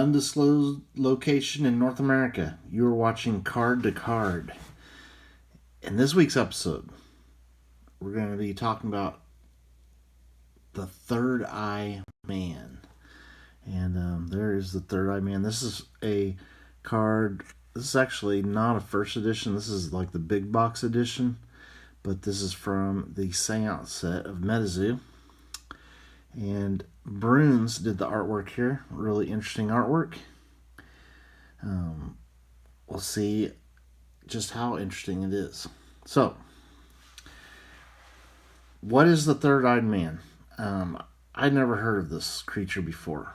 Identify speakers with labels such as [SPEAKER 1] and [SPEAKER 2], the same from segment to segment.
[SPEAKER 1] undisclosed location in North America. You are watching Card to Card. In this week's episode, we're going to be talking about the Third Eye Man. And there is the Third Eye Man. This is a card. This is actually not a first edition. This is like the big box edition. But this is from the Seance set of MetaZoo. And Bruns did the artwork here. Really interesting artwork. We'll see just how interesting it is. So, what is the Third-Eyed Man? I'd never heard of this creature before.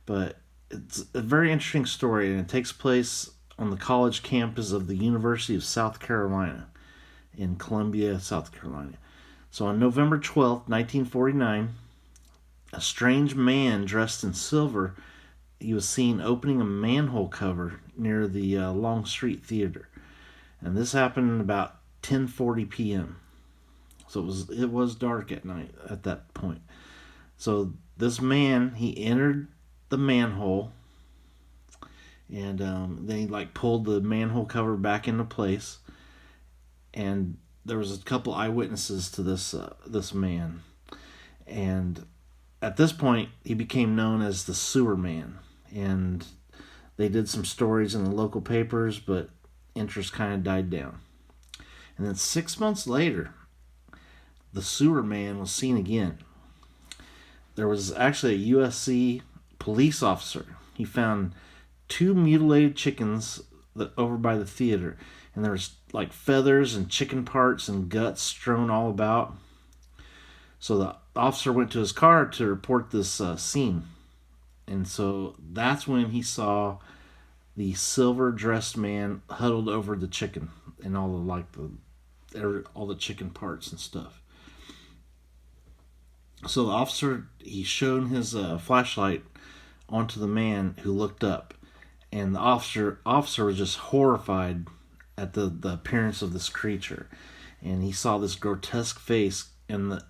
[SPEAKER 1] But it's a very interesting story, and it takes place on the college campus of the University of South Carolina in Columbia, South Carolina. So on November 12th, 1949, a strange man dressed in silver, he was seen opening a manhole cover near the Longstreet Theater. And this happened about 10:40 p.m. So it was dark at night at that point. So this man, he entered the manhole, and then he pulled the manhole cover back into place. And there was a couple eyewitnesses to this man, and at this point he became known as the Sewer Man. And they did some stories in the local papers, but interest kind of died down. And then 6 months later, the Sewer Man was seen again. There was actually a USC police officer. He found 2 mutilated chickens over by the theater, and there was feathers and chicken parts and guts strewn all about. So the officer went to his car to report this scene, and so that's when he saw the silver-dressed man huddled over the chicken and all the chicken parts and stuff. So the officer, he shone his flashlight onto the man who looked up, and the officer was just horrified at the appearance of this creature. And he saw this grotesque face, and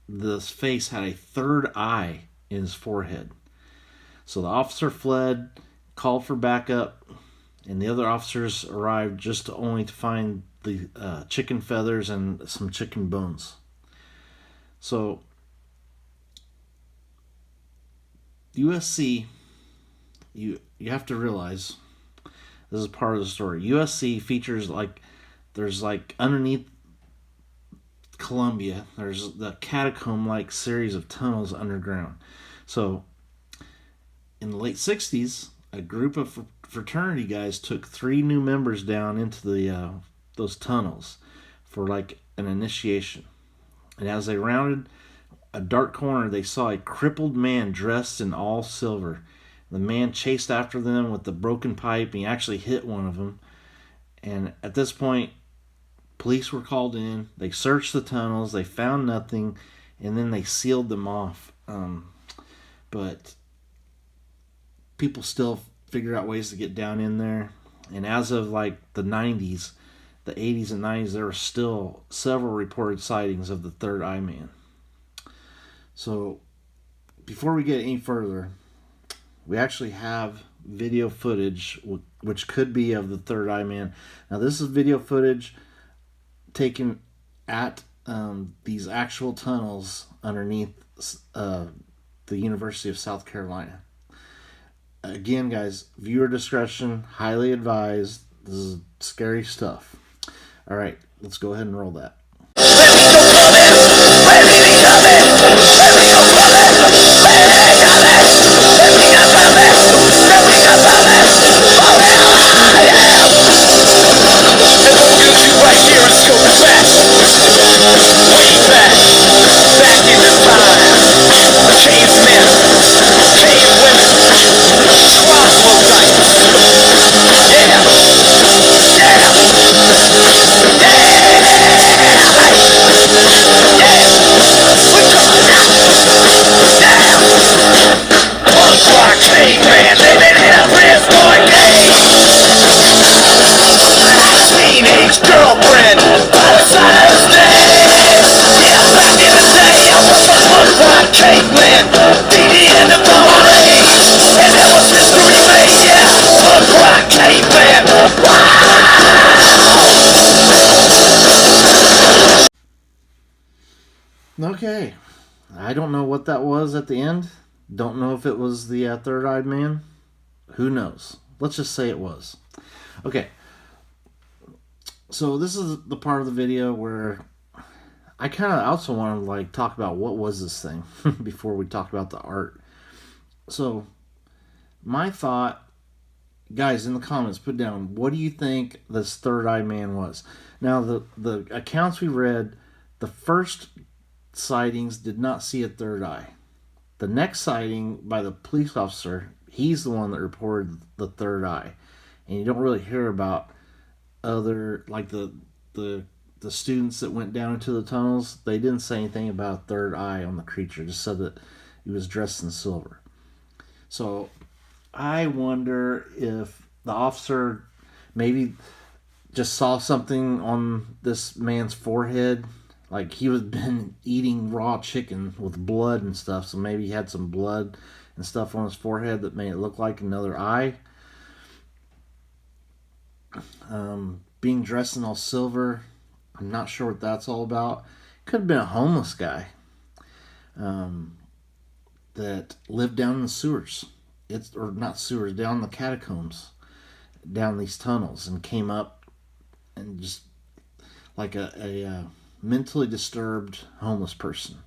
[SPEAKER 1] this face had a third eye in his forehead. So the officer fled, called for backup, and the other officers arrived just only to find the chicken feathers and some chicken bones. So USC, you have to realize, this is part of the story. USC features there's underneath Columbia, there's the catacomb-like series of tunnels underground. So in the late 60s, a group of fraternity guys took 3 new members down into those tunnels for an initiation. And as they rounded a dark corner, they saw a crippled man dressed in all silver. The man chased after them with the broken pipe, and he actually hit one of them. And at this point, police were called in. They searched the tunnels. They found nothing, and then they sealed them off. But people still figured out ways to get down in there. And as of the 90s, the 80s and 90s, there were still several reported sightings of the Third Eye Man. So before we get any further, we actually have video footage which could be of the Third Eye Man. Now this is video footage taken at these actual tunnels underneath the University of South Carolina. Again, guys, viewer discretion highly advised. This is scary stuff. All right, let's go ahead and roll that.
[SPEAKER 2] Hey man, living in a
[SPEAKER 1] don't know what that was at the end. Don't know if it was the third-eyed man. Who knows? Let's just say it was. Okay. So this is the part of the video where I kind of also want to like talk about what was this thing before we talk about the art. So my thought, guys, in the comments, put down, what do you think this third-eyed man was? Now, the accounts we read, the first sightings did not see a third eye. The next sighting by the police officer, he's the one that reported the third eye. And you don't really hear about other, like the students that went down into the tunnels. They didn't say anything about a third eye on the creature. Just said that he was dressed in silver. So I wonder if the officer maybe just saw something on this man's forehead. Like he was been eating raw chicken with blood and stuff, so maybe he had some blood and stuff on his forehead that made it look like another eye. Being dressed in all silver, I'm not sure what that's all about. Could have been a homeless guy that lived down in the sewers. Or not sewers, down the catacombs, down these tunnels, and came up and just like a mentally disturbed homeless person.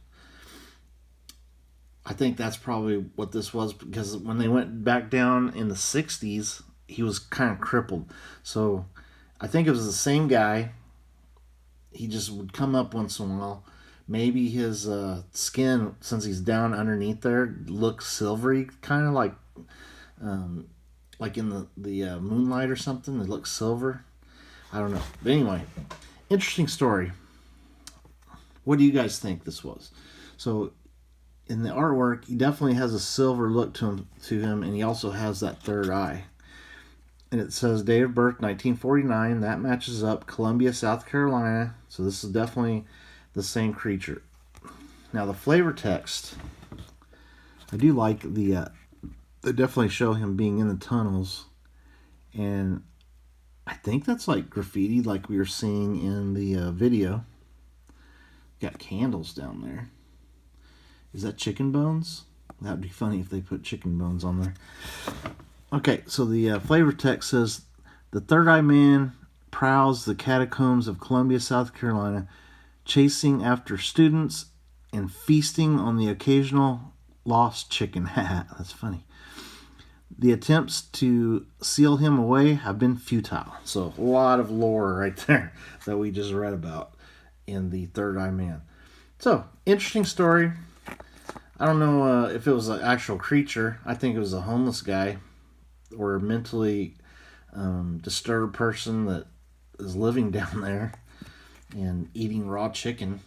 [SPEAKER 1] I think that's probably what this was, because when they went back down in the 60s, he was kind of crippled. So I think it was the same guy. He just would come up once in a while. Maybe his skin, since he's down underneath there, looks silvery, kind of like in the moonlight or something. It looks silver. I don't know. But anyway, interesting story. What do you guys think this was? So in the artwork, he definitely has a silver look to him, and he also has that third eye. And it says date of birth 1949. That matches up. Columbia, South Carolina. So this is definitely the same creature. Now the flavor text, I do like they definitely show him being in the tunnels, and I think that's like graffiti, like we were seeing in the video. Got candles down there. Is that chicken bones? That would be funny if they put chicken bones on there. Okay, so the flavor text says, the third-eye man prowls the catacombs of Columbia, South Carolina, chasing after students and feasting on the occasional lost chicken. That's funny. The attempts to seal him away have been futile. So a lot of lore right there that we just read about in the third-eye man. So, interesting story. I don't know if it was an actual creature. I think it was a homeless guy or a mentally disturbed person that is living down there and eating raw chicken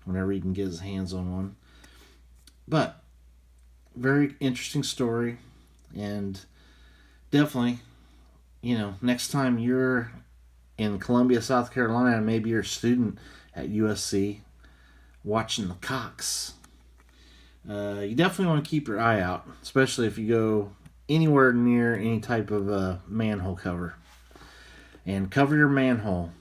[SPEAKER 1] whenever he can get his hands on one. But very interesting story, and definitely, next time you're in Columbia, South Carolina, maybe you're a student at USC watching the cocks, you definitely want to keep your eye out, especially if you go anywhere near any type of manhole cover. And cover your manhole.